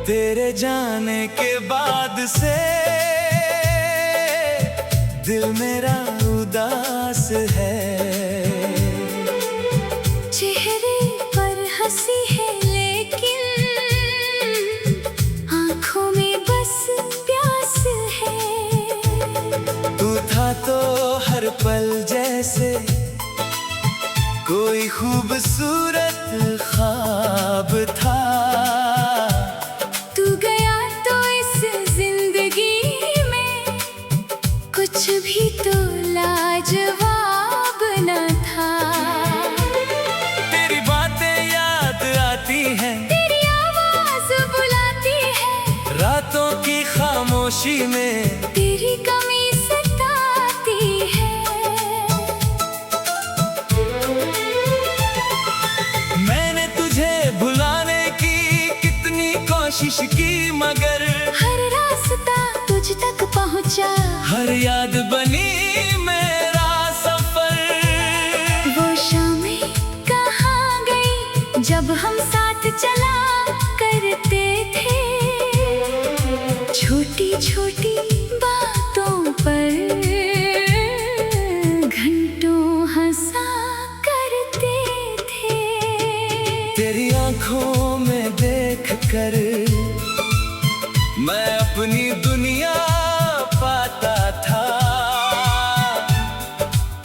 तेरे जाने के बाद से दिल मेरा उदास है। चेहरे पर हंसी है लेकिन आंखों में बस प्यास है। तू था तो हर पल जैसे कोई खूबसूरत ख्वाब था। तू गया तो इस जिंदगी में कुछ भी तो लाजवाब न था। तेरी बातें याद आती हैं, तेरी आवाज बुलाती है, रातों की खामोशी में तेरी कमी सताती है। मैंने तुझे भुलाने की कितनी कोशिश की, मगर हर रास्ता तुझ तक पहुंचा, हर याद बनी मेरा सफर। वो शामें कहाँ गई जब हम साथ चला करते थे। छोटी छोटी बातों पर घंटों हंसा करते थे। तेरी आंखों में देख कर मैं अपनी दुनिया पाता था।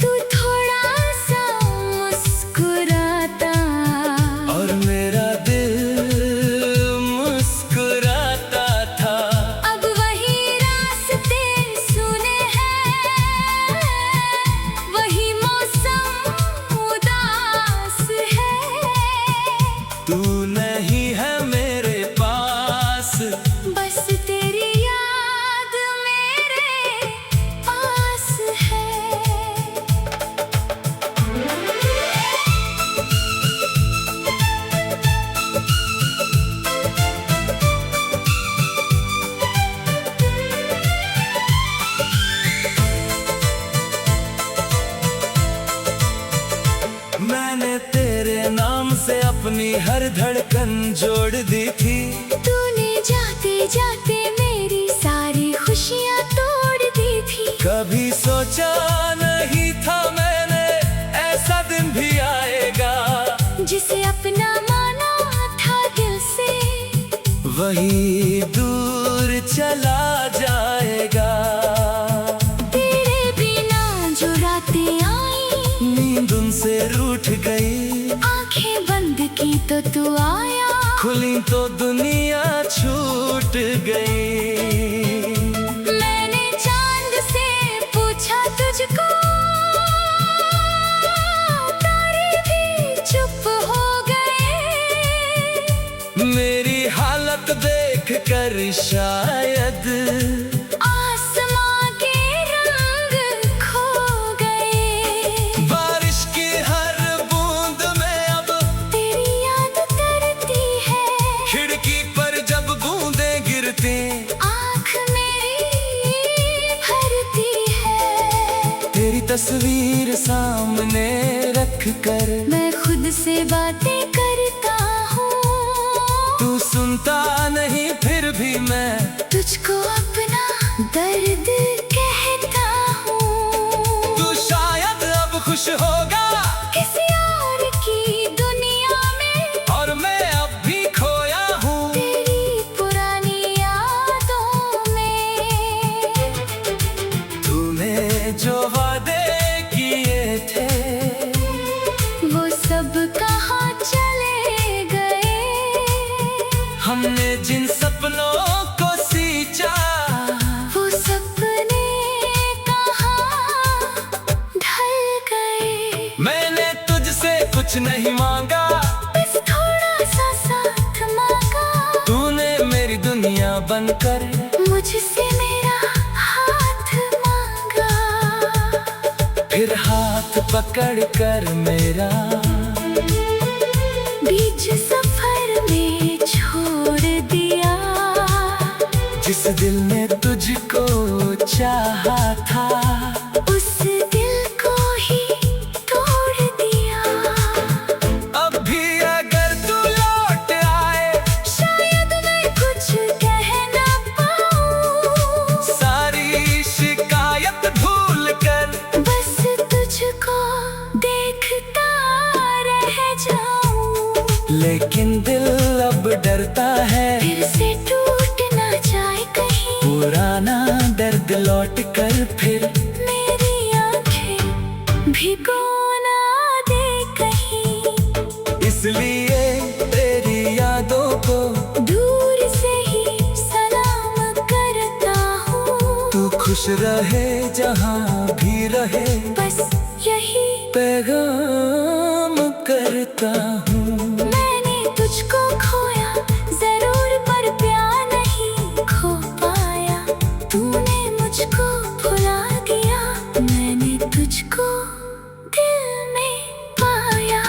तू थोड़ा सा मुस्कुराता और मेरा दिल मुस्कुराता था। अब वही रास्ते सुने हैं, वही मौसम उदास है। तू नहीं है मेरे पास, बस तेरी याद मेरे पास है। मैंने तेरे नाम से अपनी हर धड़कन जोड़ दी थी। तूने जाते जाते मेरी सारी खुशियाँ तोड़ दी थी। कभी सोचा नहीं था मैंने ऐसा दिन भी आएगा, जिसे अपना माना था दिल से, वही दूर चला जाएगा। तेरे बिना जो रातें आई, नींद उनसे रूठ गई, आंखें बंद की तो तू आया। खुली तो दुनिया छूट गई। मैंने चांद से पूछा तुझको, तारे भी चुप हो गए। मेरी हालत देख कर शायद आसमां के रंग खो गए। बारिश की हर बूंद में अब तेरी याद तरती है, खिड़की पर जब बूंदें गिरती, आँख मेरी भरती है। तेरी तस्वीर सामने रख कर मैं खुद से बातें करता हूँ, तू सुनता नहीं फिर भी मैं तुझको अपना दर्द कहता हूँ। तू शायद अब खुश होगा किसी और की दुनिया में, और मैं अब भी खोया हूँ तेरी पुरानी यादों में। तूने जो वादे किए थे, वो सब कहाँ चले गए। हमने जिन सपनों को सींचा, वो सपने कहाँ ढल गए। मैंने तुझसे कुछ नहीं मांगा, बस थोड़ा सा साथ मांगा। तूने मेरी दुनिया बनकर मुझसे मेरा हाथ मांगा। फिर हाथ पकड़ कर मेरा बीच सफर में छोड़ दिया। जिस दिल ने तुझको चाहा था, उस दिल को ही तोड़ दिया। अब भी अगर तू लौट आए, शायद मैं कुछ दिल अब डरता है फिर से टूट ना जाए कहीं, पुराना दर्द लौट कर फिर मेरी आंखें भिगो ना दे कहीं। इसलिए तेरी यादों को दूर से ही सलाम करता हूँ, तू खुश रहे जहाँ भी रहे, बस यही पैगाम करता हूँ। मैंने तुझको खोया जरूर, पर प्यार नहीं खो पाया। तूने मुझको भुला दिया, मैंने तुझको दिल में पाया।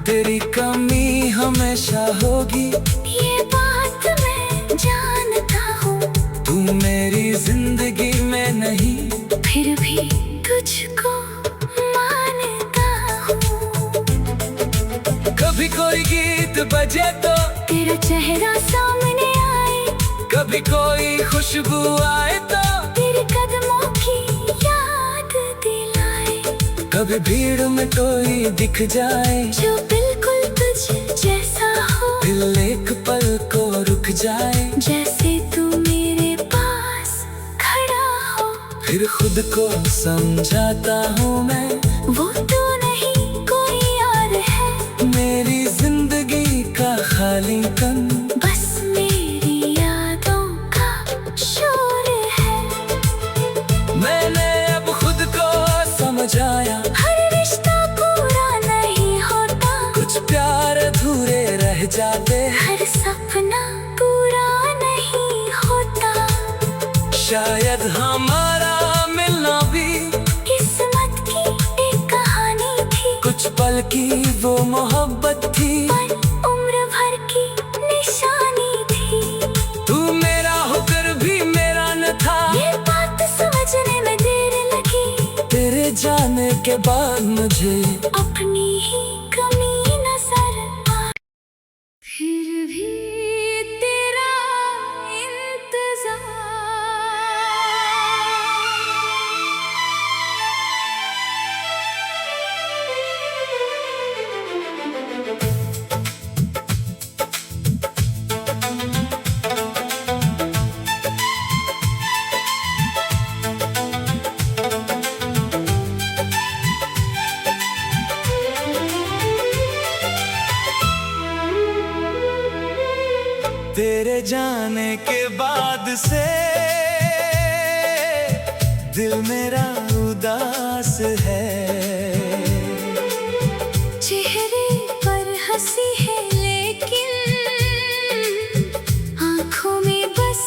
तेरी कमी हमेशा होगी, ये बात मैं जानता हूँ, तू मेरी जिंदगी में नहीं, फिर भी तुझको मानता हूँ। कभी कोई गीत बजे तो तेरा चेहरा सामने आए, कभी कोई खुशबू आए तो तेरे कदमों की याद दिलाए, कभी भीड़ में कोई दिख जाए, जो बिल्कुल तुझ जैसा हो, दिल एक पल को रुक जाए, जैसे तू मेरे पास खड़ा हो। फिर खुद को समझाता हूँ मैं, वो तू नहीं कोई और है, मेरी जिंदगी का खालीपन बस मेरी यादों का शोर है। मैंने अब खुद को समझाया, हर रिश्ता पूरा नहीं होता, कुछ प्यार अधूरे रह जाते हैं, हर सपना पूरा नहीं होता। शायद हमारा मिलना भी किस्मत की एक कहानी थी, कुछ पल की वो मोहब्बत थी, पर उम्र भर की निशानी थी। तू मेरा होकर भी मेरा न था, ये बात समझने में देर लगी, तेरे जाने के बाद मुझे अपनी ही कमी नजर आई। फिर भी तेरा तेरे जाने के बाद से दिल मेरा उदास है, चेहरे पर हंसी है लेकिन आंखों में बस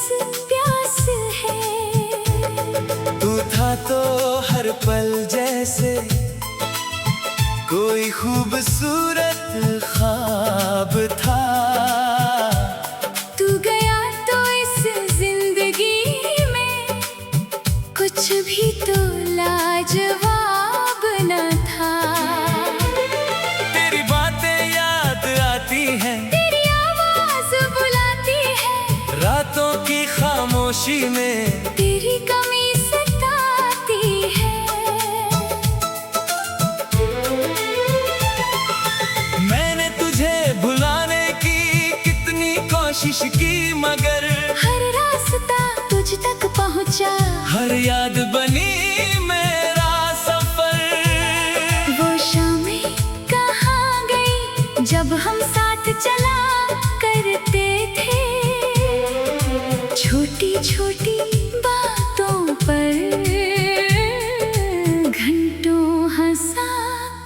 प्यास है। तू था तो हर पल जैसे कोई खूबसूरत ख्वाब था, तू गया तो इस जिंदगी में कुछ भी तो लाजवाब न था। तेरी बातें याद आती हैं, तेरी आवाज बुलाती है, रातों की खामोशी में तेरी कमी सताती है। मैंने तुझे भुलाने की कितनी कोशिश की, मगर हर रास्ता तुझ तक पहुंचा, हर याद बनी मेरा सफर। वो शामें कहाँ गई जब हम साथ चला करते थे, छोटी छोटी बातों पर घंटों हंसा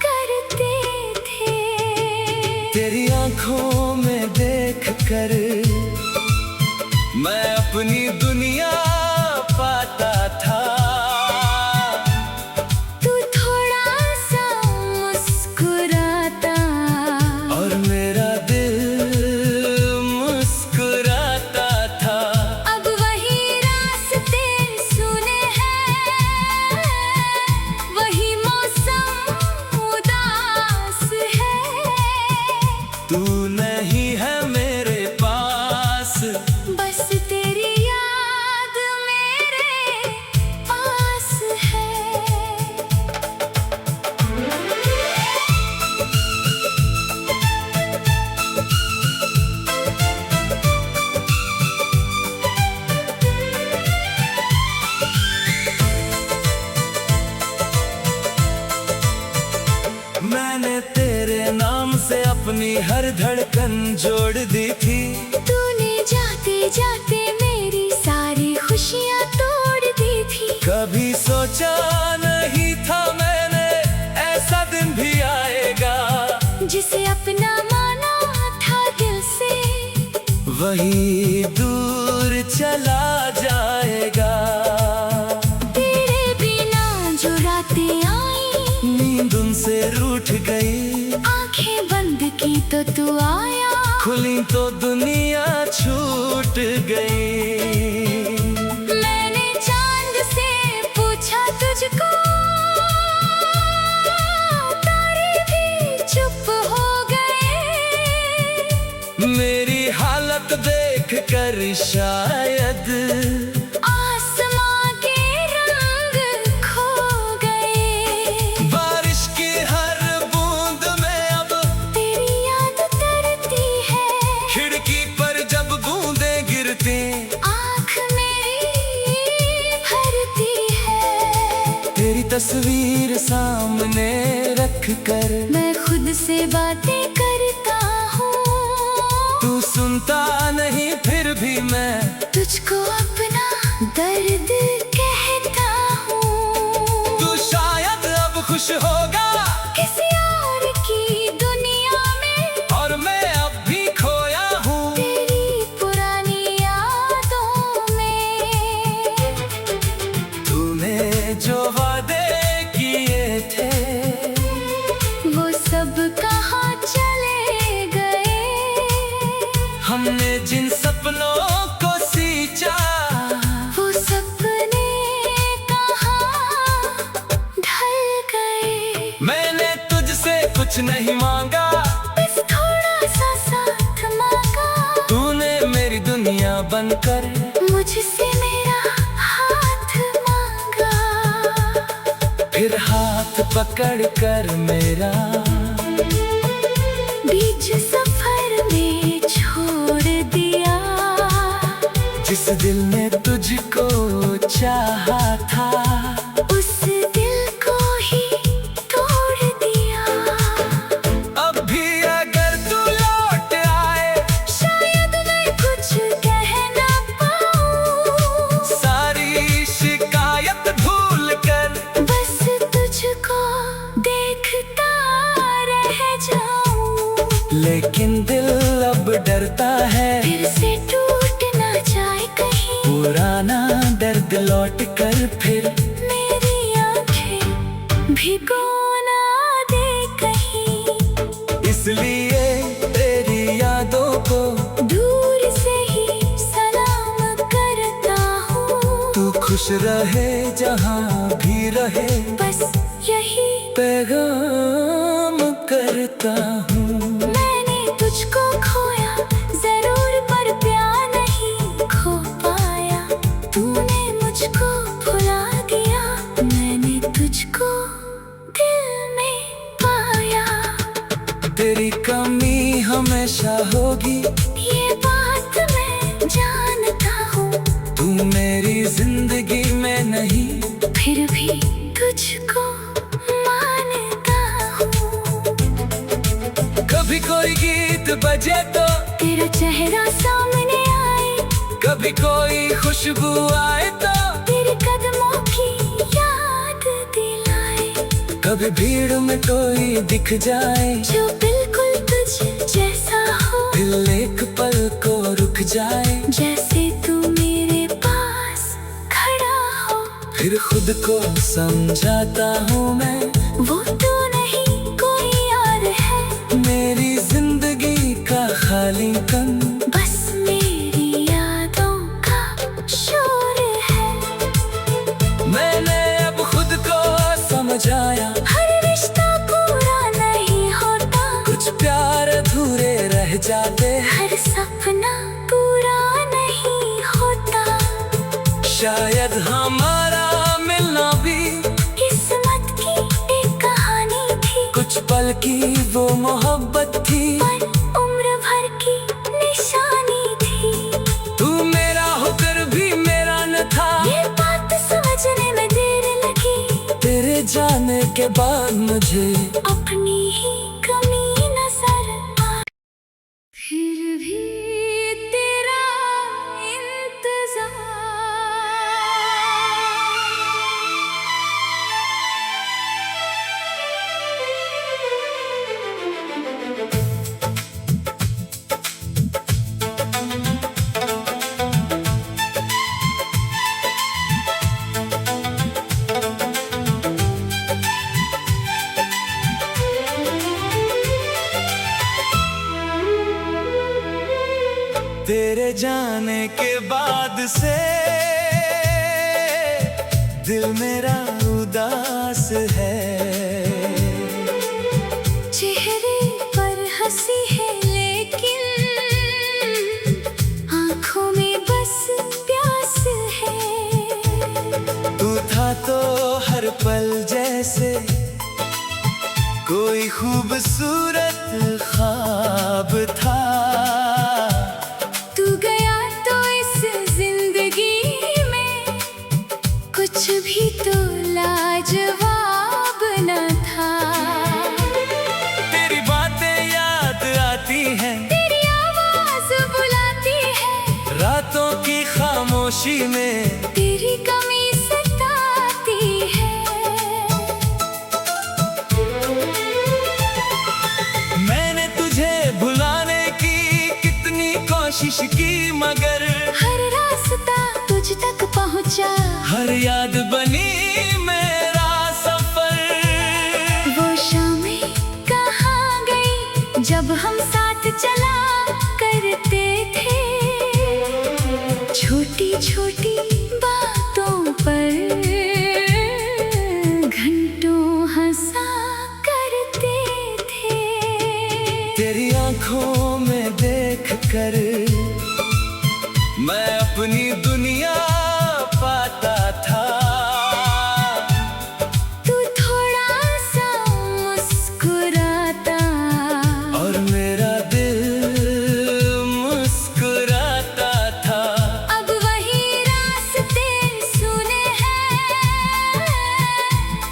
करते थे। तेरी आंखों में देख कर मैं अपनी दुनिया पाता था, तू थोड़ा सा मुस्कुराता और मेरा दिल मुस्कुराता था। अब वही रास्ते सुने हैं, वही मौसम उदास है। तू नहीं है मेरे पास, बस तेरी याद मेरे पास है। उलझन जोड़ दी थी। तूने जाते जाते मेरी सारी खुशियाँ तोड़ दी थी। कभी सोचा नहीं था मैंने ऐसा दिन भी आएगा, जिसे अपना माना था दिल से वही दूर चला जाएगा। तेरे बिना जो रातें आई नींद उनसे रूठ गई, आंखें बंद की तो तू आया, खुली तो दुनिया छूट गई। मैंने चांद से पूछा तुझको, तारे भी चुप हो गए। मेरी हालत देख कर शायद आसमां के रंग खो गए। बारिश की हर बूंद में अब तेरी याद तरती है, खिड़की पर जब बूंदें गिरती आँख मेरी भरती है। तेरी तस्वीर सामने रख कर मैं खुद से बातें करता हूँ, तू सुनता नहीं फिर भी मैं तुझको अपना दर्द कहता हूँ। तू शायद अब खुश होगा किसी और की दुनिया में, और मैं अब भी खोया हूँ तेरी पुरानी यादों में। तूने जो वादे किए थे वो सब कहाँ चले गए। हमने जिन सपनों को सींचा वो सपने कहाँ ढल गए। मैंने तुझसे कुछ नहीं मांगा, बस थोड़ा सा साथ मांगा, तूने मेरी दुनिया बनकर मुझसे मेरा हाथ मांगा। फिर हाथ पकड़ कर मेरा बीच सफर में छोड़ दिया। जिस दिल ने तुझको चाहा था उस दिल को ही तोड़ दिया। अब भी अगर तू लौट आए शायद मैं कुछ कह ना पाऊँ, सारी शिकायत भूल कर बस तुझको देखता रह जाऊं। लेकिन दिल अब डरता है फिर से टूट ना जाए कहीं, पुराना दर्द लौट कर फिर मेरी आंखें भिगो ना दे कहीं। इसलिए तेरी यादों को दूर से ही सलाम करता हूँ। तू खुश रहे जहाँ भी रहे, बस यही पैगाम करता हूँ। मैंने तुझको खोया जरूर, पर प्यार नहीं खो पाया। तूने मुझको भुला दिया, मैंने तुझको दिल में पाया। तेरी कमी हमेशा होगी, ये बात मैं जानता हूँ, तू मेरी जिंदगी में नहीं, फिर भी तुझको मानता हूँ। कभी कोई गीत बजे तो तेरा चेहरा सामने आए, कभी कोई खुशबू आए तो तेरे कदमों की याद दिलाए। कभी भीड़ में कोई दिख जाए, जो बिल्कुल तुझ जैसा हो, दिल एक पल को रुक जाए। जैसे तू मेरे पास खड़ा हो, फिर खुद को समझाता हूँ मैं, वो तू नहीं कोई और है। मेरी जिंदगी का खालीपन बस मेरी यादों का शोर है। मैंने अब खुद को समझाया, हर रिश्ता पूरा नहीं होता, कुछ प्यार अधूरे रह जाते, हर सपना पूरा नहीं होता। शायद हमारा मिलना भी किस्मत की एक कहानी थी, कुछ पल की वो मोहब्बत थी, पर उम्र भर की निशानी थी। तू मेरा होकर भी मेरा न था, ये बात समझने में देर लगी, तेरे जाने के बाद मुझे अपनी ही कमी नजर आई। भी तेरा तेरे जाने के बाद से दिल मेरा उदास है। चेहरे पर हंसी है लेकिन आंखों में बस प्यास है। तू था तो हर पल जैसे कोई खूबसूरत ख्वाब था। तू गया तो इस जिंदगी में कुछ भी तो लाजवाब न था। तेरी बातें याद आती हैं, तेरी आवाज बुलाती है, रातों की खामोशी में तेरी कमी सताती है। मैंने तुझे भुलाने की कितनी कोशिश की, मगर हर रास्ता तुझ तक पहुंचा, हर याद बनी मेरा सफर। वो शामें कहाँ गई जब हम साथ चला करते थे। छोटी छोटी बातों पर घंटों हंसा करते थे। तेरी आंखों में देख कर मैं अपनी दुनिया पाता था। तू थोड़ा सा मुस्कुराता और मेरा दिल मुस्कुराता था। अब वही रास्ते सुने हैं,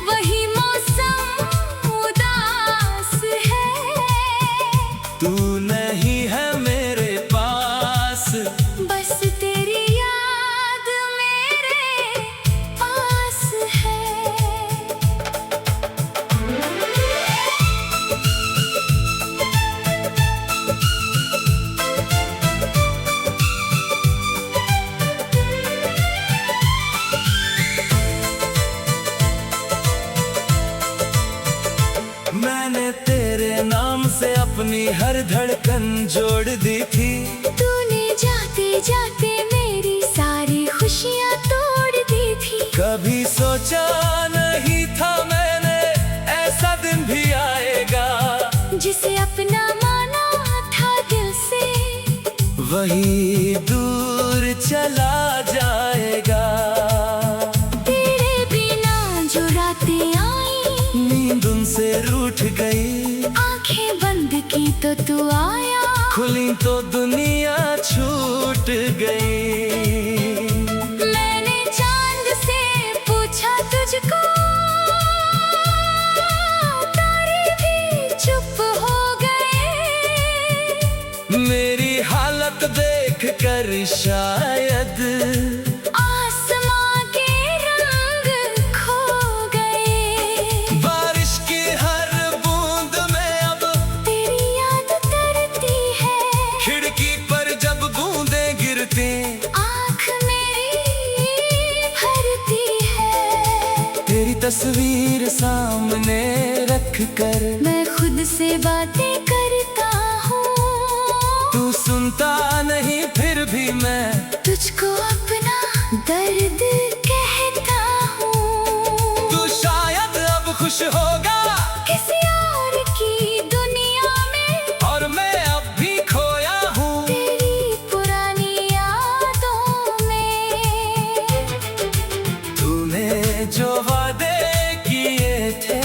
वही मौसम उदास है। तू नहीं है मेरे पास, बस तेरी याद मेरे पास है। मैंने तेरे नाम से अपनी हर धड़कन जोड़ दी थी। तूने जाते जाते मेरी सारी खुशियाँ तोड़ दी थी। कभी सोचा नहीं था मैंने ऐसा दिन भी आएगा, जिसे अपना माना था दिल से, वही दूर चला जाएगा। तेरे बिना जो रातें आई, नींद उनसे रूठ गई, आंखें बंद की तो तू आया। खुली तो दुनिया छूट गई। मैंने चांद से पूछा तुझको, तारे भी चुप हो गए। मेरी हालत देख कर शायद आसमां के रंग खो गए। बारिश की हर बूंद में अब तेरी याद तरती है, खिड़की पर जब बूंदें गिरती, आँख मेरी भरती है। तेरी तस्वीर सामने रख कर मैं खुद से बातें करता हूँ, तू सुनता नहीं फिर भी मैं तुझको अपना दर्द कहता हूँ। तू शायद अब खुश होगा किसी और की दुनिया में, और मैं अब भी खोया हूँ तेरी पुरानी यादों में। तूने जो वादे किए थे,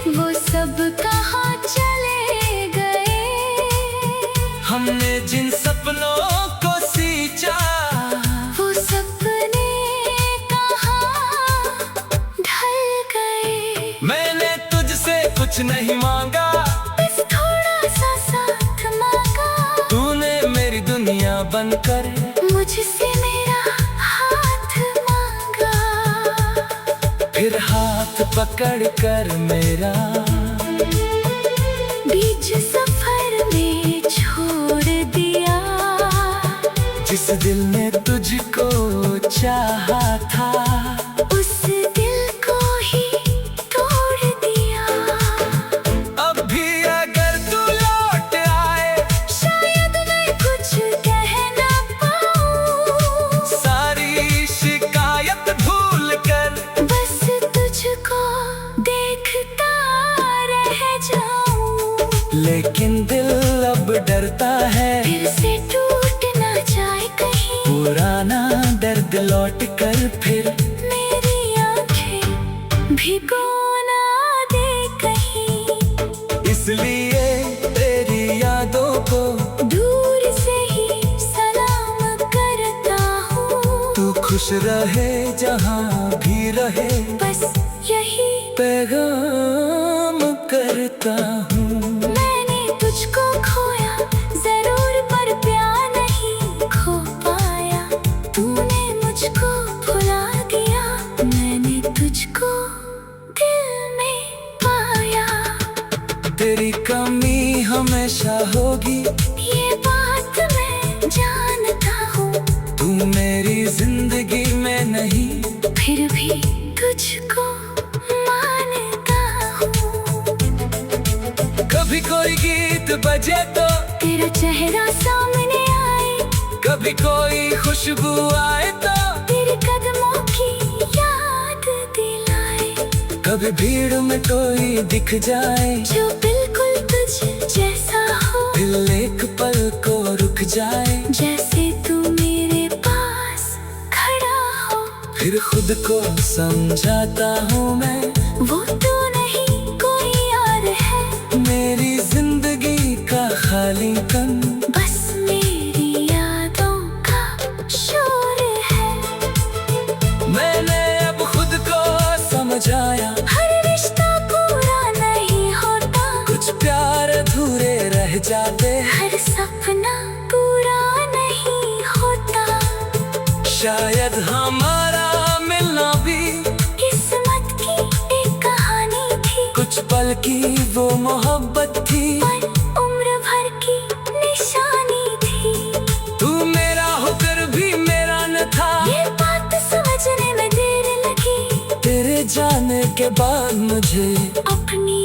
वो सब कहाँ चले गए। हमने जिन सपनों को सींचा, वो सपने कहाँ ढल गए। मैंने तुझसे कुछ नहीं मांगा, बस थोड़ा सा साथ मांगा। बनकर मुझसे मेरा हाथ मांगा, फिर हाथ पकड़ कर मेरा बीच सफर में छोड़ दिया। जिस दिल ने तुझको चाहा था उस दिल को ही तोड़ दिया। अब भी अगर तू लौट आए शायद मैं कुछ कह ना पाऊं, सारी शिकायत भूल कर बस तुझको देखता रह जाऊं। लेकिन दिल अब डरता है फिर से टूट ना जाए कहीं पुराना दर्द लौट कर फिर मेरी आंखें भिगो ना दे कहीं। इसलिए तेरी यादों को दूर से ही सलाम करता हूँ। तू खुश रहे जहाँ भी रहे बस यही पैगाम करता हूँ। मैंने तुझको खोया जरूर, पर प्यार नहीं खो पाया। तूने मुझको भुला दिया, मैंने तुझको दिल में पाया। तेरी कमी हमेशा होगी ये बात मैं जानता हूँ, तू मेरी जिंदगी में नहीं फिर भी तुझको मानता हूँ। कभी कोई गीत बजे तो तेरा चेहरा सामने आए, कभी कोई खुशबू आए तो तेरे कदमों की याद दिलाए। कभी भीड़ में कोई दिख जाए जो बिल्कुल तुझ जैसा हो, दिल एक पल को रुक जाए जैसे तू मेरे पास खड़ा हो। फिर खुद को समझाता हूँ मैं वो तू नहीं कोई और है, मेरी जिंदगी का खालीपन बस मेरी यादों का शोर है। मैंने अब खुद को समझाया हर रिश्ता पूरा नहीं होता, कुछ प्यार अधूरे रह जाते हर सपना पूरा नहीं होता। शायद हमारा मिलना भी किस्मत की एक कहानी थी, कुछ पल की वो मोहब्बत थी पर उम्र भर की निशानी थी। तू मेरा होकर भी मेरा न था, ये बात समझने में देर लगी, तेरे जाने के बाद मुझे अपनी